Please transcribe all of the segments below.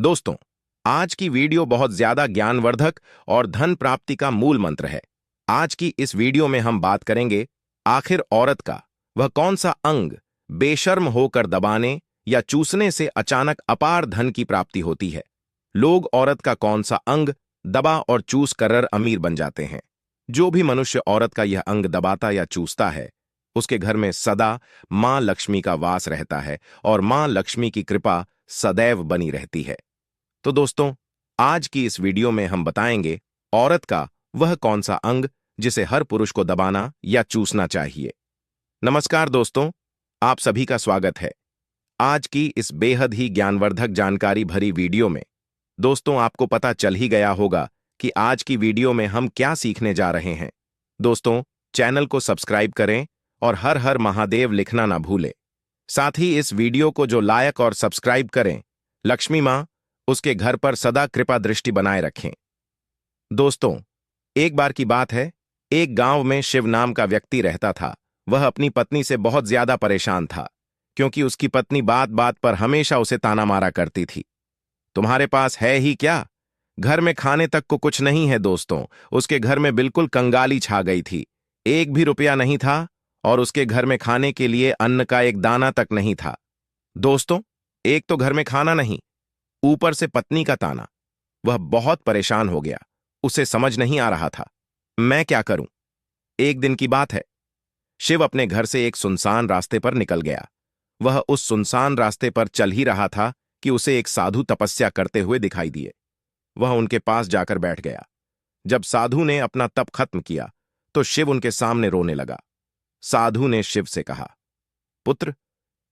दोस्तों, आज की वीडियो बहुत ज्यादा ज्ञानवर्धक और धन प्राप्ति का मूल मंत्र है। आज की इस वीडियो में हम बात करेंगे आखिर औरत का वह कौन सा अंग बेशर्म होकर दबाने या चूसने से अचानक अपार धन की प्राप्ति होती है। लोग औरत का कौन सा अंग दबा और चूस कर अमीर बन जाते हैं। जो भी मनुष्य औरत का यह अंग दबाता या चूसता है, उसके घर में सदा मां लक्ष्मी का वास रहता है और मां लक्ष्मी की कृपा सदैव बनी रहती है। तो दोस्तों, आज की इस वीडियो में हम बताएंगे औरत का वह कौन सा अंग जिसे हर पुरुष को दबाना या चूसना चाहिए। नमस्कार दोस्तों, आप सभी का स्वागत है आज की इस बेहद ही ज्ञानवर्धक जानकारी भरी वीडियो में। दोस्तों, आपको पता चल ही गया होगा कि आज की वीडियो में हम क्या सीखने जा रहे हैं। दोस्तों, चैनल को सब्सक्राइब करें और हर हर महादेव लिखना ना भूलें। साथ ही इस वीडियो को जो लाइक और सब्सक्राइब करें, लक्ष्मी मां उसके घर पर सदा कृपा दृष्टि बनाए रखें। दोस्तों, एक बार की बात है, एक गांव में शिव नाम का व्यक्ति रहता था। वह अपनी पत्नी से बहुत ज्यादा परेशान था, क्योंकि उसकी पत्नी बात बात पर हमेशा उसे ताना मारा करती थी। तुम्हारे पास है ही क्या, घर में खाने तक को कुछ नहीं है। दोस्तों, उसके घर में बिल्कुल कंगाली छा गई थी। एक भी रुपया नहीं था और उसके घर में खाने के लिए अन्न का एक दाना तक नहीं था। दोस्तों, एक तो घर में खाना नहीं, ऊपर से पत्नी का ताना। वह बहुत परेशान हो गया। उसे समझ नहीं आ रहा था, मैं क्या करूं। एक दिन की बात है, शिव अपने घर से एक सुनसान रास्ते पर निकल गया। वह उस सुनसान रास्ते पर चल ही रहा था कि उसे एक साधु तपस्या करते हुए दिखाई दिए। वह उनके पास जाकर बैठ गया। जब साधु ने अपना तप खत्म किया तो शिव उनके सामने रोने लगा। साधु ने शिव से कहा, पुत्र,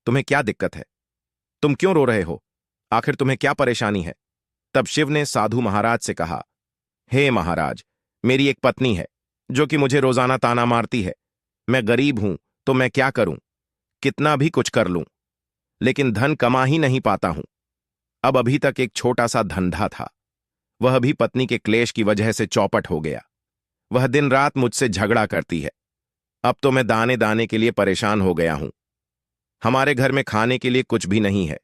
तुम्हें क्या दिक्कत है? तुम क्यों रो रहे हो? आखिर तुम्हें क्या परेशानी है? तब शिव ने साधु महाराज से कहा, हे महाराज, मेरी एक पत्नी है जो कि मुझे रोजाना ताना मारती है। मैं गरीब हूं तो मैं क्या करूं? कितना भी कुछ कर लूं, लेकिन धन कमा ही नहीं पाता हूं। अब अभी तक एक छोटा सा धंधा था, वह भी पत्नी के क्लेश की वजह से चौपट हो गया। वह दिन रात मुझसे झगड़ा करती है। अब तो मैं दाने दाने के लिए परेशान हो गया हूं। हमारे घर में खाने के लिए कुछ भी नहीं है,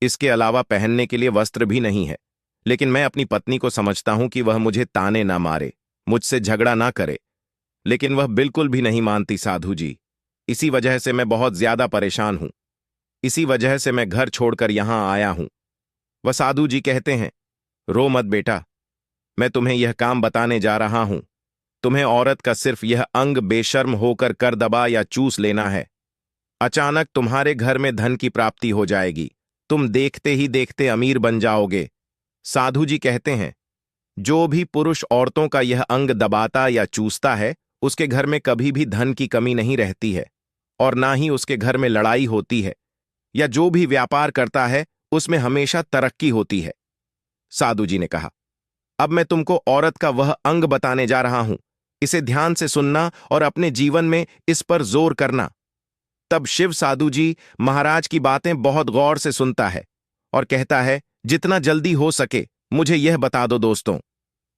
इसके अलावा पहनने के लिए वस्त्र भी नहीं है। लेकिन मैं अपनी पत्नी को समझता हूं कि वह मुझे ताने ना मारे, मुझसे झगड़ा ना करे, लेकिन वह बिल्कुल भी नहीं मानती साधु जी। इसी वजह से मैं बहुत ज्यादा परेशान हूं। इसी वजह से मैं घर छोड़कर यहां आया हूं। वह साधु जी कहते हैं, रो मत बेटा, मैं तुम्हें यह काम बताने जा रहा हूं। तुम्हें औरत का सिर्फ यह अंग बेशर्म होकर कर दबा या चूस लेना है। अचानक तुम्हारे घर में धन की प्राप्ति हो जाएगी। तुम देखते ही देखते अमीर बन जाओगे। साधु जी कहते हैं, जो भी पुरुष औरतों का यह अंग दबाता या चूसता है, उसके घर में कभी भी धन की कमी नहीं रहती है और ना ही उसके घर में लड़ाई होती है, या जो भी व्यापार करता है उसमें हमेशा तरक्की होती है। साधु जी ने कहा, अब मैं तुमको औरत का वह अंग बताने जा रहा हूं। इसे ध्यान से सुनना और अपने जीवन में इस पर जोर करना। तब शिव साधु जी महाराज की बातें बहुत गौर से सुनता है और कहता है, जितना जल्दी हो सके मुझे यह बता दो दोस्तों।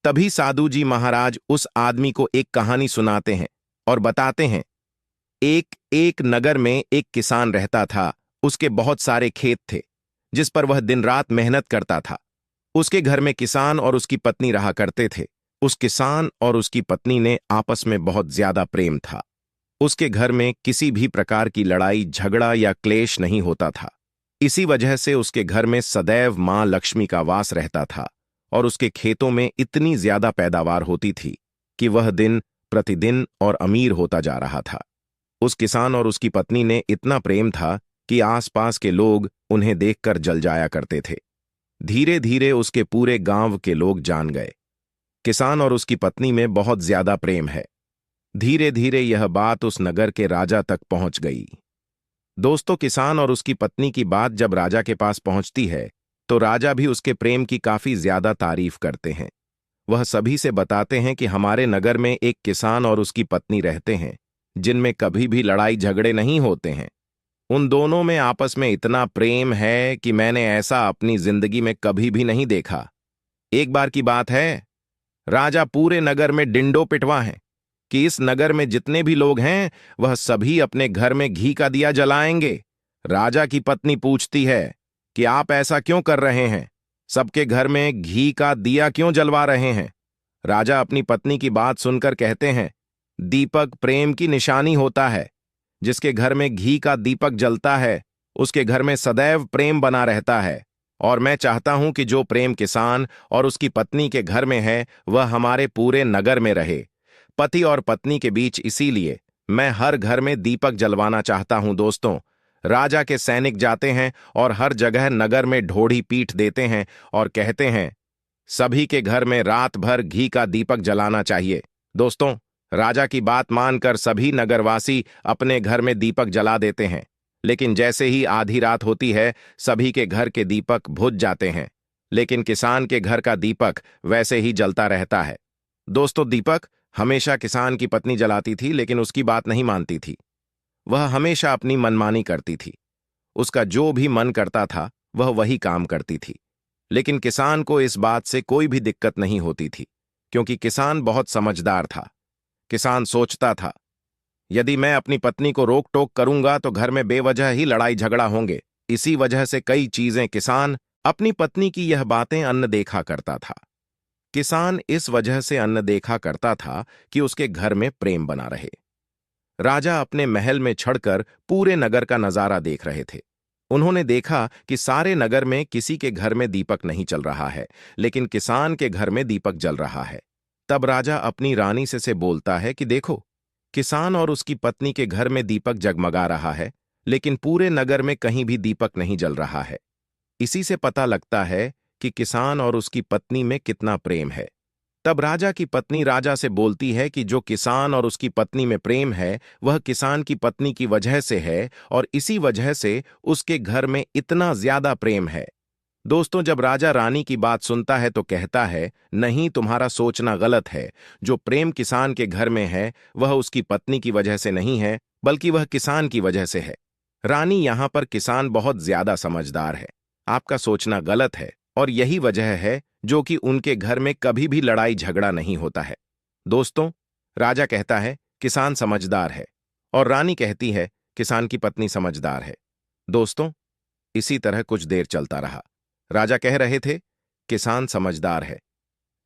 तभी साधु जी महाराज उस आदमी को एक कहानी सुनाते हैं और बताते हैं, एक एक नगर में एक किसान रहता था। उसके बहुत सारे खेत थे जिस पर वह दिन रात मेहनत करता था। उसके घर में किसान और उसकी पत्नी रहा करते थे। उस किसान और उसकी पत्नी ने आपस में बहुत ज्यादा प्रेम था। उसके घर में किसी भी प्रकार की लड़ाई झगड़ा या क्लेश नहीं होता था। इसी वजह से उसके घर में सदैव मां लक्ष्मी का वास रहता था और उसके खेतों में इतनी ज्यादा पैदावार होती थी कि वह दिन प्रतिदिन और अमीर होता जा रहा था। उस किसान और उसकी पत्नी ने इतना प्रेम था कि आसपास के लोग उन्हें देखकर जल जाया करते थे। धीरे धीरे उसके पूरे गांव के लोग जान गए, किसान और उसकी पत्नी में बहुत ज्यादा प्रेम है। धीरे धीरे यह बात उस नगर के राजा तक पहुंच गई। दोस्तों, किसान और उसकी पत्नी की बात जब राजा के पास पहुंचती है तो राजा भी उसके प्रेम की काफी ज्यादा तारीफ करते हैं। वह सभी से बताते हैं कि हमारे नगर में एक किसान और उसकी पत्नी रहते हैं जिनमें कभी भी लड़ाई झगड़े नहीं होते हैं। उन दोनों में आपस में इतना प्रेम है कि मैंने ऐसा अपनी जिंदगी में कभी भी नहीं देखा। एक बार की बात है, राजा पूरे नगर में डिंडो पिटवा है कि इस नगर में जितने भी लोग हैं वह सभी अपने घर में घी का दिया जलाएंगे। राजा की पत्नी पूछती है कि आप ऐसा क्यों कर रहे हैं? सबके घर में घी का दिया क्यों जलवा रहे हैं? राजा अपनी पत्नी की बात सुनकर कहते हैं, दीपक प्रेम की निशानी होता है। जिसके घर में घी का दीपक जलता है उसके घर में सदैव प्रेम बना रहता है। और मैं चाहता हूं कि जो प्रेम किसान और उसकी पत्नी के घर में है वह हमारे पूरे नगर में रहे, पति और पत्नी के बीच। इसीलिए मैं हर घर में दीपक जलवाना चाहता हूं। दोस्तों, राजा के सैनिक जाते हैं और हर जगह नगर में ढोढ़ी पीट देते हैं और कहते हैं, सभी के घर में रात भर घी का दीपक जलाना चाहिए। दोस्तों, राजा की बात मानकर सभी नगरवासी अपने घर में दीपक जला देते हैं। लेकिन जैसे ही आधी रात होती है सभी के घर के दीपक बुझ जाते हैं, लेकिन किसान के घर का दीपक वैसे ही जलता रहता है। दोस्तों, दीपक हमेशा किसान की पत्नी जलाती थी, लेकिन उसकी बात नहीं मानती थी। वह हमेशा अपनी मनमानी करती थी। उसका जो भी मन करता था वह वही काम करती थी। लेकिन किसान को इस बात से कोई भी दिक्कत नहीं होती थी, क्योंकि किसान बहुत समझदार था। किसान सोचता था, यदि मैं अपनी पत्नी को रोक टोक करूंगा तो घर में बेवजह ही लड़ाई झगड़ा होंगे। इसी वजह से कई चीजें किसान अपनी पत्नी की यह बातें अनदेखा करता था। किसान इस वजह से अनदेखा करता था कि उसके घर में प्रेम बना रहे। राजा अपने महल में चढ़कर पूरे नगर का नजारा देख रहे थे। उन्होंने देखा कि सारे नगर में किसी के घर में दीपक नहीं चल रहा है, लेकिन किसान के घर में दीपक जल रहा है। तब राजा अपनी रानी से बोलता है कि देखो, किसान और उसकी पत्नी के घर में दीपक जगमगा रहा है, लेकिन पूरे नगर में कहीं भी दीपक नहीं जल रहा है। इसी से पता लगता है कि किसान और उसकी पत्नी में कितना प्रेम है। तब राजा की पत्नी राजा से बोलती है कि जो किसान और उसकी पत्नी में प्रेम है वह किसान की पत्नी की वजह से है, और इसी वजह से उसके घर में इतना ज्यादा प्रेम है। दोस्तों, जब राजा रानी की बात सुनता है तो कहता है, नहीं, तुम्हारा सोचना गलत है। जो प्रेम किसान के घर में है वह उसकी पत्नी की वजह से नहीं है, बल्कि वह किसान की वजह से है। रानी, यहां पर किसान बहुत ज्यादा समझदार है। आपका सोचना गलत है, और यही वजह है जो कि उनके घर में कभी भी लड़ाई झगड़ा नहीं होता है। दोस्तों, राजा कहता है किसान समझदार है, और रानी कहती है किसान की पत्नी समझदार है। दोस्तों, इसी तरह कुछ देर चलता रहा। राजा कह रहे थे किसान समझदार है,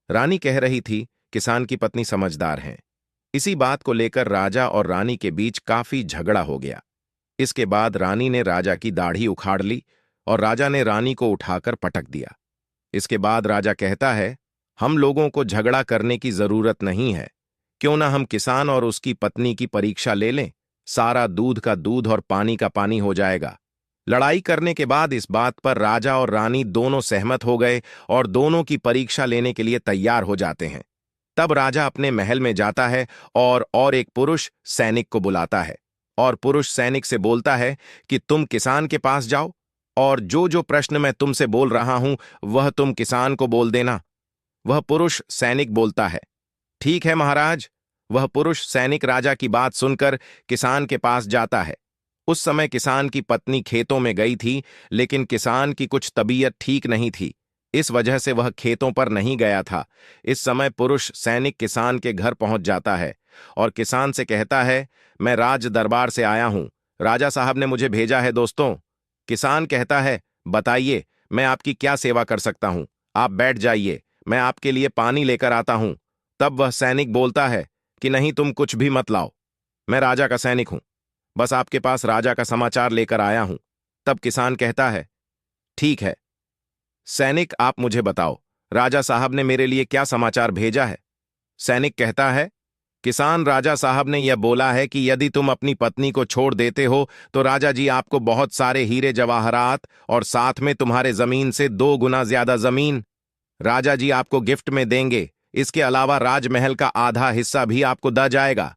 रानी कह रही थी किसान की पत्नी समझदार है। इसी बात को लेकर राजा और रानी के बीच काफी झगड़ा हो गया। इसके बाद रानी ने राजा की दाढ़ी उखाड़ ली और राजा ने रानी को उठाकर पटक दिया। इसके बाद राजा कहता है, हम लोगों को झगड़ा करने की जरूरत नहीं है। क्यों ना हम किसान और उसकी पत्नी की परीक्षा ले लें। सारा दूध का दूध और पानी का पानी हो जाएगा। लड़ाई करने के बाद इस बात पर राजा और रानी दोनों सहमत हो गए और दोनों की परीक्षा लेने के लिए तैयार हो जाते हैं। तब राजा अपने महल में जाता है और एक पुरुष सैनिक को बुलाता है, और पुरुष सैनिक से बोलता है कि तुम किसान के पास जाओ और जो जो प्रश्न मैं तुमसे बोल रहा हूं वह तुम किसान को बोल देना। वह पुरुष सैनिक बोलता है, ठीक है महाराज। वह पुरुष सैनिक राजा की बात सुनकर किसान के पास जाता है। उस समय किसान की पत्नी खेतों में गई थी, लेकिन किसान की कुछ तबीयत ठीक नहीं थी, इस वजह से वह खेतों पर नहीं गया था। इस समय पुरुष सैनिक किसान के घर पहुंच जाता है और किसान से कहता है, मैं राज दरबार से आया हूं, राजा साहब ने मुझे भेजा है। दोस्तों, किसान कहता है, बताइए मैं आपकी क्या सेवा कर सकता हूं। आप बैठ जाइए, मैं आपके लिए पानी लेकर आता हूं। तब वह सैनिक बोलता है कि नहीं, तुम कुछ भी मत लाओ, मैं राजा का सैनिक हूं, बस आपके पास राजा का समाचार लेकर आया हूं। तब किसान कहता है, ठीक है सैनिक, आप मुझे बताओ राजा साहब ने मेरे लिए क्या समाचार भेजा है। सैनिक कहता है, किसान, राजा साहब ने यह बोला है कि यदि तुम अपनी पत्नी को छोड़ देते हो तो राजा जी आपको बहुत सारे हीरे जवाहरात और साथ में तुम्हारे जमीन से 2 गुना ज्यादा जमीन राजा जी आपको गिफ्ट में देंगे। इसके अलावा राजमहल का आधा हिस्सा भी आपको द जाएगा।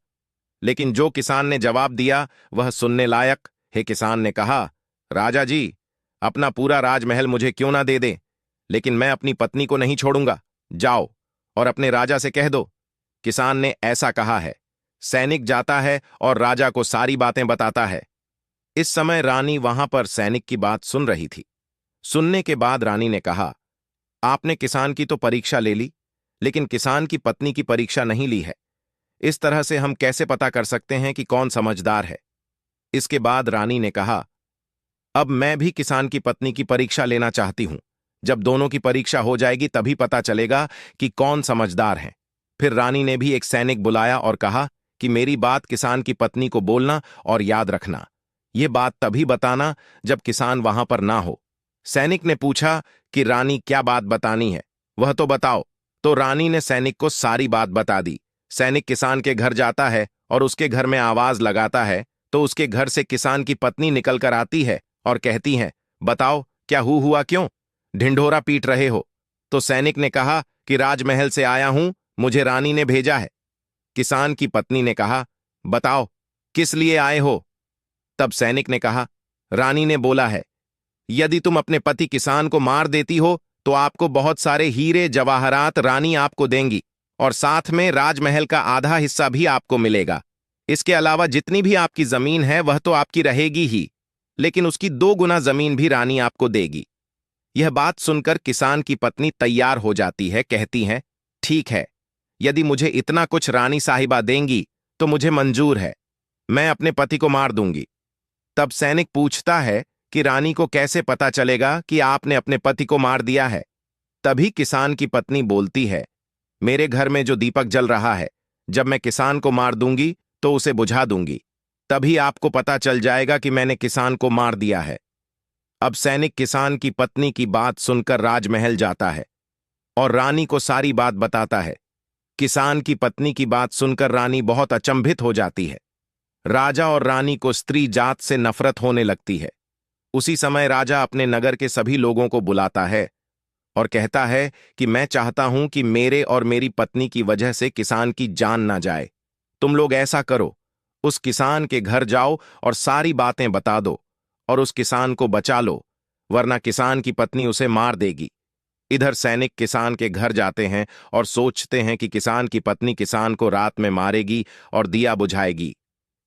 लेकिन जो किसान ने जवाब दिया वह सुनने लायक है। किसान ने कहा, राजा जी अपना पूरा राजमहल मुझे क्यों ना दे दें, लेकिन मैं अपनी पत्नी को नहीं छोड़ूंगा। जाओ और अपने राजा से कह दो किसान ने ऐसा कहा है। सैनिक जाता है और राजा को सारी बातें बताता है। इस समय रानी वहां पर सैनिक की बात सुन रही थी। सुनने के बाद रानी ने कहा, आपने किसान की तो परीक्षा ले ली, लेकिन किसान की पत्नी की परीक्षा नहीं ली है। इस तरह से हम कैसे पता कर सकते हैं कि कौन समझदार है। इसके बाद रानी ने कहा, अब मैं भी किसान की पत्नी की परीक्षा लेना चाहती हूं, जब दोनों की परीक्षा हो जाएगी तभी पता चलेगा कि कौन समझदार है। फिर रानी ने भी एक सैनिक बुलाया और कहा कि मेरी बात किसान की पत्नी को बोलना और याद रखना। ये बात तभी बताना जब किसान वहां पर ना हो। सैनिक ने पूछा कि रानी क्या बात बतानी है, वह तो बताओ। तो रानी ने सैनिक को सारी बात बता दी। सैनिक किसान के घर जाता है और उसके घर में आवाज लगाता है तो उसके घर से किसान की पत्नी निकल कर आती है और कहती है, बताओ क्या हुआ, क्यों ढिंढोरा पीट रहे हो? तो सैनिक ने कहा कि राजमहल से आया हूं, मुझे रानी ने भेजा है। किसान की पत्नी ने कहा, बताओ किस लिए आए हो? तब सैनिक ने कहा, रानी ने बोला है यदि तुम अपने पति किसान को मार देती हो तो आपको बहुत सारे हीरे जवाहरात रानी आपको देंगी और साथ में राजमहल का आधा हिस्सा भी आपको मिलेगा। इसके अलावा जितनी भी आपकी जमीन है वह तो आपकी रहेगी ही, लेकिन उसकी 2 गुना जमीन भी रानी आपको देगी। यह बात सुनकर किसान की पत्नी तैयार हो जाती है, कहती है, ठीक है, यदि मुझे इतना कुछ रानी साहिबा देंगी तो मुझे मंजूर है, मैं अपने पति को मार दूंगी। तब सैनिक पूछता है कि रानी को कैसे पता चलेगा कि आपने अपने पति को मार दिया है? तभी किसान की पत्नी बोलती है, मेरे घर में जो दीपक जल रहा है, जब मैं किसान को मार दूंगी तो उसे बुझा दूंगी, तभी आपको पता चल जाएगा कि मैंने किसान को मार दिया है। अब सैनिक किसान की पत्नी की बात सुनकर राजमहल जाता है और रानी को सारी बात बताता है। किसान की पत्नी की बात सुनकर रानी बहुत अचंभित हो जाती है। राजा और रानी को स्त्री जात से नफरत होने लगती है। उसी समय राजा अपने नगर के सभी लोगों को बुलाता है और कहता है कि मैं चाहता हूं कि मेरे और मेरी पत्नी की वजह से किसान की जान ना जाए। तुम लोग ऐसा करो, उस किसान के घर जाओ और सारी बातें बता दो और उस किसान को बचा लो, वरना किसान की पत्नी उसे मार देगी। इधर सैनिक किसान के घर जाते हैं और सोचते हैं कि किसान की पत्नी किसान को रात में मारेगी और दिया बुझाएगी।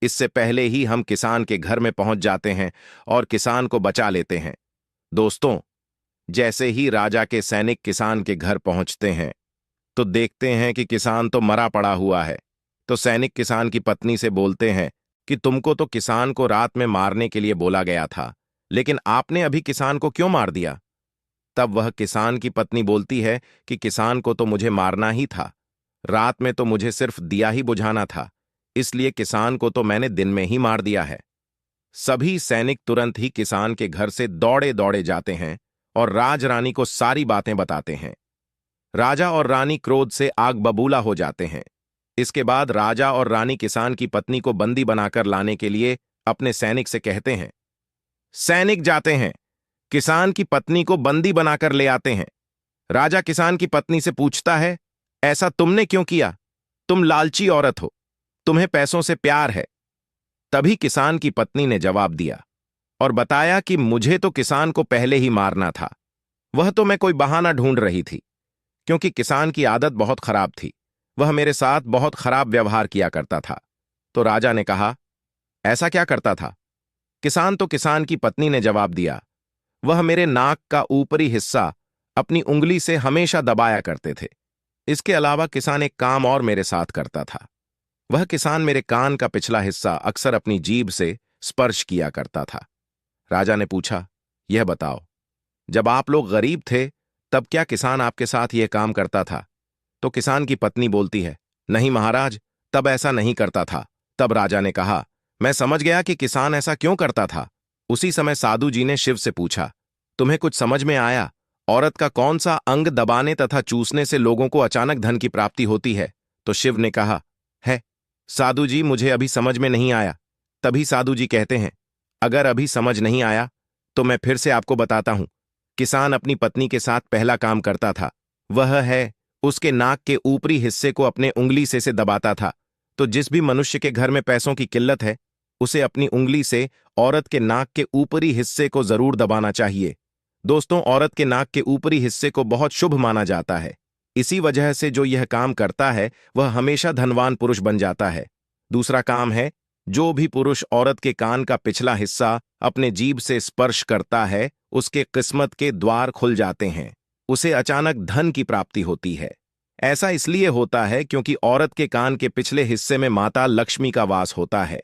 इससे पहले ही हम किसान के घर में पहुंच जाते हैं और किसान को बचा लेते हैं। दोस्तों, जैसे ही राजा के सैनिक किसान के घर पहुंचते हैं तो देखते हैं कि किसान तो मरा पड़ा हुआ है। तो सैनिक किसान की पत्नी से बोलते हैं कि तुमको तो किसान को रात में मारने के लिए बोला गया था, लेकिन आपने अभी किसान को क्यों मार दिया? तब वह किसान की पत्नी बोलती है कि किसान को तो मुझे मारना ही था, रात में तो मुझे सिर्फ दिया ही बुझाना था, इसलिए किसान को तो मैंने दिन में ही मार दिया है। सभी सैनिक तुरंत ही किसान के घर से दौड़े दौड़े जाते हैं और राजरानी को सारी बातें बताते हैं। राजा और रानी क्रोध से आग बबूला हो जाते हैं। इसके बाद राजा और रानी किसान की पत्नी को बंदी बनाकर लाने के लिए अपने सैनिक से कहते हैं। सैनिक जाते हैं, किसान की पत्नी को बंदी बनाकर ले आते हैं। राजा किसान की पत्नी से पूछता है, ऐसा तुमने क्यों किया? तुम लालची औरत हो, तुम्हें पैसों से प्यार है। तभी किसान की पत्नी ने जवाब दिया और बताया कि मुझे तो किसान को पहले ही मारना था, वह तो मैं कोई बहाना ढूंढ रही थी, क्योंकि किसान की आदत बहुत खराब थी, वह मेरे साथ बहुत खराब व्यवहार किया करता था। तो राजा ने कहा, ऐसा क्या करता था? किसान की पत्नी ने जवाब दिया, वह मेरे नाक का ऊपरी हिस्सा अपनी उंगली से हमेशा दबाया करते थे। इसके अलावा किसान एक काम और मेरे साथ करता था, वह किसान मेरे कान का पिछला हिस्सा अक्सर अपनी जीभ से स्पर्श किया करता था। राजा ने पूछा, यह बताओ, जब आप लोग गरीब थे तब क्या किसान आपके साथ यह काम करता था? तो किसान की पत्नी बोलती है, नहीं महाराज, तब ऐसा नहीं करता था। तब राजा ने कहा, मैं समझ गया कि किसान ऐसा क्यों करता था। उसी समय साधु जी ने शिव से पूछा, तुम्हें कुछ समझ में आया? औरत का कौन सा अंग दबाने तथा चूसने से लोगों को अचानक धन की प्राप्ति होती है? तो शिव ने कहा, है साधु जी, मुझे अभी समझ में नहीं आया। तभी साधु जी कहते हैं, अगर अभी समझ नहीं आया तो मैं फिर से आपको बताता हूं। किसान अपनी पत्नी के साथ पहला काम करता था, वह है उसके नाक के ऊपरी हिस्से को अपने उंगली से दबाता था। तो जिस भी मनुष्य के घर में पैसों की किल्लत है, उसे अपनी उंगली से औरत के नाक के ऊपरी हिस्से को जरूर दबाना चाहिए। दोस्तों, औरत के नाक के ऊपरी हिस्से को बहुत शुभ माना जाता है। इसी वजह से जो यह काम करता है वह हमेशा धनवान पुरुष बन जाता है। दूसरा काम है, जो भी पुरुष औरत के कान का पिछला हिस्सा अपने जीभ से स्पर्श करता है, उसके किस्मत के द्वार खुल जाते हैं, उसे अचानक धन की प्राप्ति होती है। ऐसा इसलिए होता है क्योंकि औरत के कान के पिछले हिस्से में माता लक्ष्मी का वास होता है।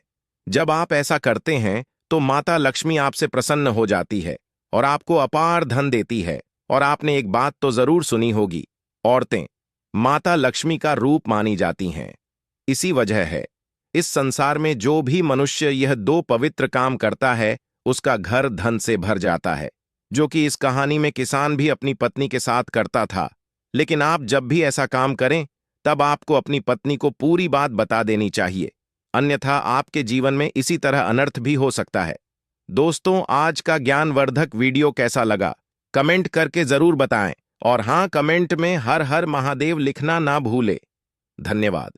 जब आप ऐसा करते हैं तो माता लक्ष्मी आपसे प्रसन्न हो जाती है और आपको अपार धन देती है और आपने एक बात तो जरूर सुनी होगी, औरतें माता लक्ष्मी का रूप मानी जाती हैं। इसी वजह है इस संसार में जो भी मनुष्य यह दो पवित्र काम करता है उसका घर धन से भर जाता है, जो कि इस कहानी में किसान भी अपनी पत्नी के साथ करता था। लेकिन आप जब भी ऐसा काम करें तब आपको अपनी पत्नी को पूरी बात बता देनी चाहिए, अन्यथा आपके जीवन में इसी तरह अनर्थ भी हो सकता है। दोस्तों, आज का ज्ञानवर्धक वीडियो कैसा लगा कमेंट करके जरूर बताएं, और हाँ, कमेंट में हर हर महादेव लिखना ना भूले। धन्यवाद।